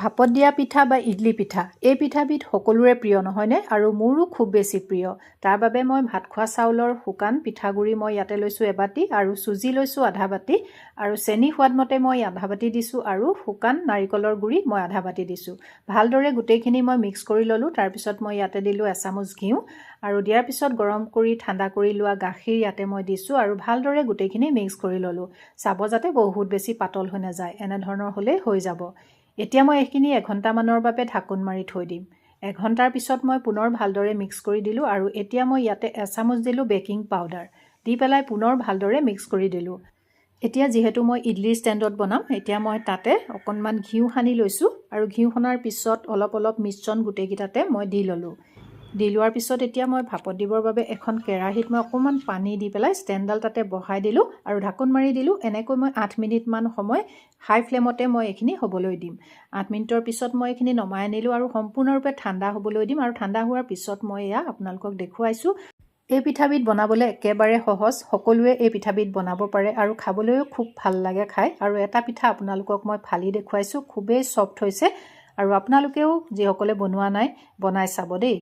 ভাপত দিয়া পিঠা বা ইডলি পিঠা এই পিঠাবিধ সকলোৰে প্ৰিয় নহয়নে আৰু মোৰো খুব বেছি প্ৰিয়। তাৰ বাবে মই ভাত খোৱা চাউলৰ শুকান পিঠাগুড়ি মই ইয়াতে লৈছোঁ এবাটি আৰু চুজি লৈছোঁ আধা বাটি আৰু চেনি সোৱাদমতে মই আধা বাটি দিছোঁ আৰু শুকান নাৰিকলৰ গুড়ি মই আধা বাটি দিছোঁ। ভালদৰে গোটেইখিনি মই মিক্স কৰি ল'লোঁ। তাৰপিছত মই ইয়াতে দিলোঁ এচামুচ ঘিউ আৰু দিয়াৰ পিছত গৰম কৰি ঠাণ্ডা কৰি লোৱা গাখীৰ ইয়াতে মই দিছোঁ আৰু ভালদৰে গোটেইখিনি মিক্স কৰি ল'লোঁ। চাব যাতে বহুত বেছি পাতল হৈ নাযায়, এনেধৰণৰ হ'লেই হৈ যাব। এতিয়া মই এইখিনি এঘণ্টামানৰ বাবে ঢাকোন মাৰি থৈ দিম। এঘণ্টাৰ পিছত মই পুনৰ ভালদৰে মিক্স কৰি দিলোঁ আৰু এতিয়া মই ইয়াতে এচামুচ দিলোঁ বেকিং পাউডাৰ দি পেলাই পুনৰ ভালদৰে মিক্স কৰি দিলোঁ। এতিয়া যিহেতু মই ইডলিৰ ষ্টেণ্ডত বনাম, এতিয়া মই তাতে অকণমান ঘিউ সানি লৈছোঁ আৰু ঘিউ সনাৰ পিছত অলপ অলপ মিশ্ৰণ গোটেইকেইটাতে মই দি ল'লোঁ। দি লোৱাৰ পিছত এতিয়া মই ভাপত দিবৰ বাবে এখন কেৰাহীত মই অকণমান পানী দি পেলাই ষ্টেণ্ডডাল তাতে বহাই দিলোঁ আৰু ঢাকোন মাৰি দিলোঁ। এনেকৈ মই 8 মিনিটমান সময় হাই ফ্লেমতে মই এইখিনি হ'বলৈ দিম। 8 মিনিটৰ পিছত মই এইখিনি নমাই আনিলোঁ আৰু সম্পূৰ্ণৰূপে ঠাণ্ডা হ'বলৈ দিম আৰু ঠাণ্ডা হোৱাৰ পিছত মই এয়া আপোনালোকক দেখুৱাইছোঁ। এই পিঠাবিধ বনাবলৈ একেবাৰে সহজ, সকলোৱে এই পিঠাবিধ বনাব পাৰে আৰু খাবলৈও খুব ভাল লাগে খাই। আৰু এটা পিঠা আপোনালোকক মই ফালি দেখুৱাইছোঁ, খুবেই ছফ্ট হৈছে আৰু আপোনালোকেও যিসকলে বনোৱা নাই বনাই চাব দেই।